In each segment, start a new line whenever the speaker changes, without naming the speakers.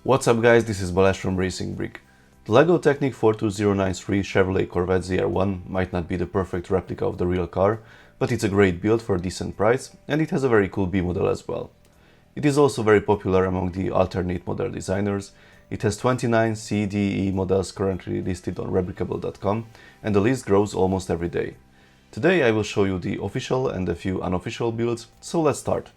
What's up guys, this is Balázs from Racing Brick. The LEGO Technic 42093 Chevrolet Corvette ZR1 might not be the perfect replica of the real car, but it's a great build for a decent price and it has a very cool B model as well. It is also very popular among the alternate model designers. It has 29 C, D, E models currently listed on replicable.com and the list grows almost every day. Today I will show you the official and a few unofficial builds, so let's start.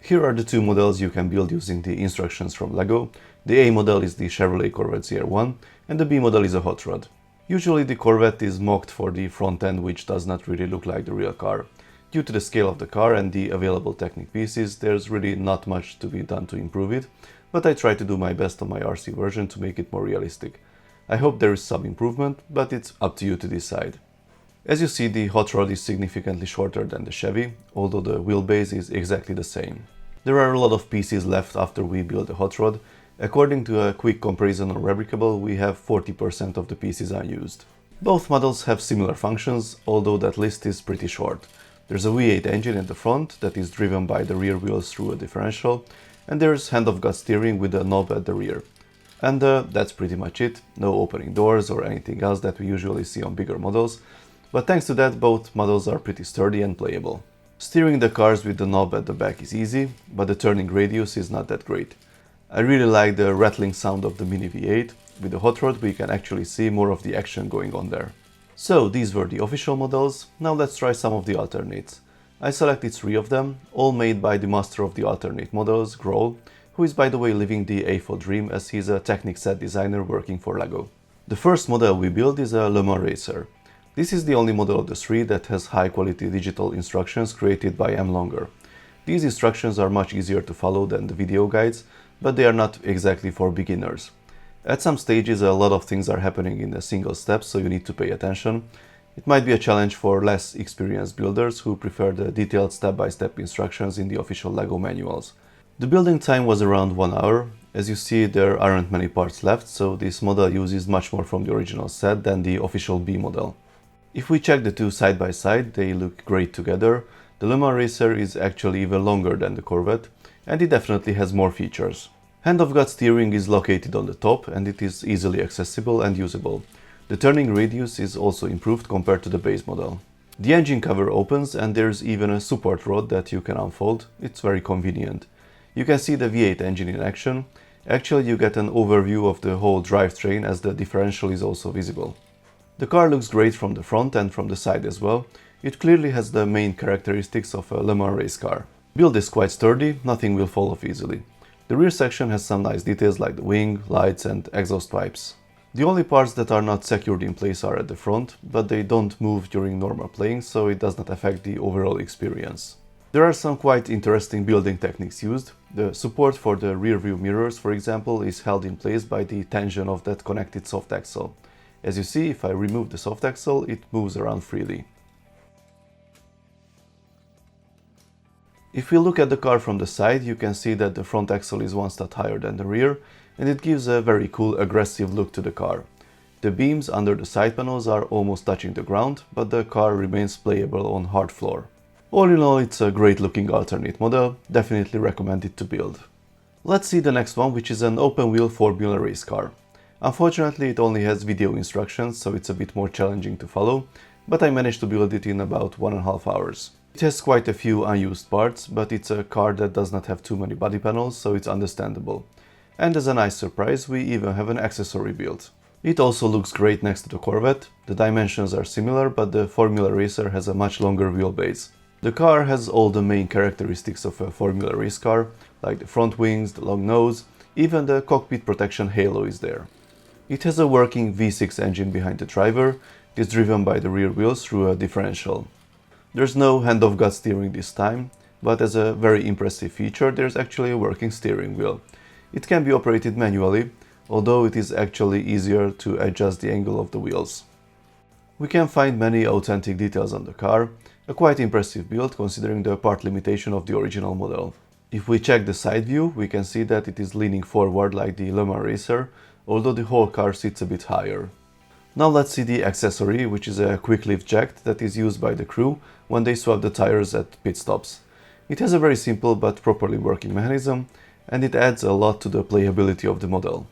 Here are the two models you can build using the instructions from LEGO. The A model is the Chevrolet Corvette ZR1 and the B model is a hot rod. Usually the Corvette is mocked for the front end, which does not really look like the real car. Due to the scale of the car and the available Technic pieces, there's really not much to be done to improve it, but I try to do my best on my RC version to make it more realistic. I hope there is some improvement, but it's up to you to decide. As you see, the hot rod is significantly shorter than the Chevy, although the wheelbase is exactly the same. There are a lot of pieces left after we build the hot rod. According to a quick comparison on Replicable, we have 40% of the pieces unused. Both models have similar functions, although that list is pretty short. There's a V8 engine at the front that is driven by the rear wheels through a differential, and there's hand-of-God steering with a knob at the rear. And that's pretty much it. No opening doors or anything else that we usually see on bigger models. But thanks to that, both models are pretty sturdy and playable. Steering the cars with the knob at the back is easy, but the turning radius is not that great. I really like the rattling sound of the Mini V8. With the hot rod we can actually see more of the action going on there. So these were the official models, now let's try some of the alternates. I selected 3 of them, all made by the master of the alternate models, Grohl, who is by the way living the A4 dream as he's a Technic set designer working for LEGO. The first model we built is a Luma Racer. This is the only model of the 3 that has high-quality digital instructions created by M. Longer. These instructions are much easier to follow than the video guides, but they are not exactly for beginners. At some stages a lot of things are happening in a single step, so you need to pay attention. It might be a challenge for less experienced builders who prefer the detailed step-by-step instructions in the official LEGO manuals. The building time was around 1 hour. As you see, there aren't many parts left, so this model uses much more from the original set than the official B model. If we check the two side by side, they look great together. The Luma Racer is actually even longer than the Corvette, and it definitely has more features. Hand-of-God steering is located on the top and it is easily accessible and usable. The turning radius is also improved compared to the base model. The engine cover opens and there's even a support rod that you can unfold. It's very convenient. You can see the V8 engine in action. Actually, you get an overview of the whole drivetrain as the differential is also visible. The car looks great from the front and from the side as well. It clearly has the main characteristics of a Le Mans race car. Build is quite sturdy, nothing will fall off easily. The rear section has some nice details like the wing, lights and exhaust pipes. The only parts that are not secured in place are at the front, but they don't move during normal playing, so it does not affect the overall experience. There are some quite interesting building techniques used. The support for the rear view mirrors, for example, is held in place by the tension of that connected soft axle. As you see, if I remove the soft axle, it moves around freely. If we look at the car from the side, you can see that the front axle is one stud higher than the rear, and it gives a very cool, aggressive look to the car. The beams under the side panels are almost touching the ground, but the car remains playable on hard floor. All in all, it's a great looking alternate model, definitely recommended to build. Let's see the next one, which is an open wheel Formula race car. Unfortunately, it only has video instructions, so it's a bit more challenging to follow, but I managed to build it in about 1.5 hours. It has quite a few unused parts, but it's a car that does not have too many body panels, so it's understandable. And as a nice surprise, we even have an accessory built. It also looks great next to the Corvette. The dimensions are similar, but the Formula Racer has a much longer wheelbase. The car has all the main characteristics of a Formula race car, like the front wings, the long nose, even the cockpit protection halo is there. It has a working V6 engine behind the driver. It is driven by the rear wheels through a differential. There's no hand-of-God steering this time, but as a very impressive feature, there's actually a working steering wheel. It can be operated manually, although it is actually easier to adjust the angle of the wheels. We can find many authentic details on the car, a quite impressive build considering the part limitation of the original model. If we check the side view, we can see that it is leaning forward like the Luma Racer, although the whole car sits a bit higher. Now let's see the accessory, which is a quick lift jack that is used by the crew when they swap the tires at pit stops. It has a very simple but properly working mechanism, and it adds a lot to the playability of the model.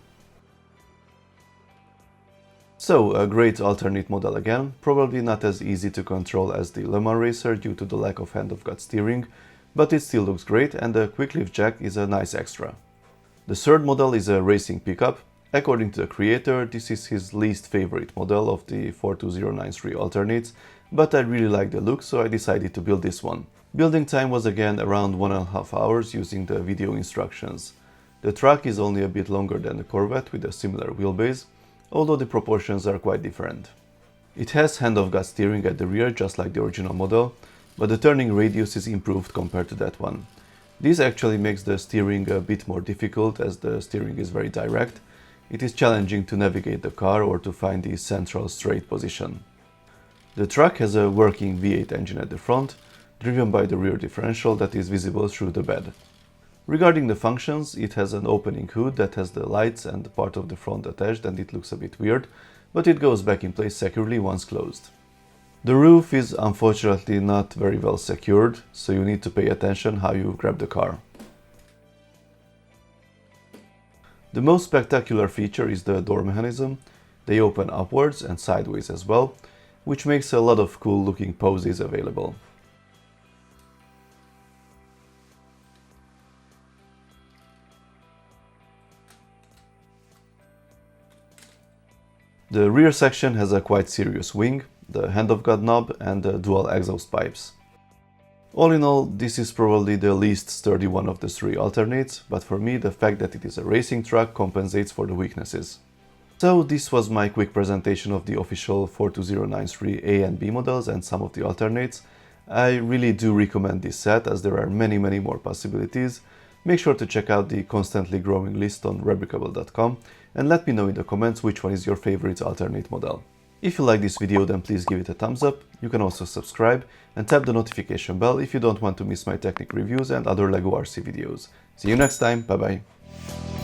So, a great alternate model again, probably not as easy to control as the Luma Racer due to the lack of hand-of-God steering, but it still looks great and the quick lift jack is a nice extra. The third model is a racing pickup. According to the creator, this is his least favorite model of the 42093 alternates, but I really like the look, so I decided to build this one. Building time was again around 1.5 hours using the video instructions. The truck is only a bit longer than the Corvette with a similar wheelbase, although the proportions are quite different. It has hand-of-God steering at the rear just like the original model, but the turning radius is improved compared to that one. This actually makes the steering a bit more difficult as the steering is very direct. It is challenging to navigate the car or to find the central straight position. The truck has a working V8 engine at the front, driven by the rear differential that is visible through the bed. Regarding the functions, it has an opening hood that has the lights and part of the front attached and it looks a bit weird, but it goes back in place securely once closed. The roof is unfortunately not very well secured, so you need to pay attention how you grab the car. The most spectacular feature is the door mechanism. They open upwards and sideways as well, which makes a lot of cool looking poses available. The rear section has a quite serious wing, the hand-of-God knob and the dual exhaust pipes. All in all, this is probably the least sturdy one of the three alternates, but for me the fact that it is a racing truck compensates for the weaknesses. So this was my quick presentation of the official 42093 A and B models and some of the alternates. I really do recommend this set as there are many more possibilities. Make sure to check out the constantly growing list on replicable.com and let me know in the comments which one is your favorite alternate model. If you like this video, then please give it a thumbs up. You can also subscribe and tap the notification bell if you don't want to miss my Technic reviews and other LEGO RC videos. See you next time, bye bye!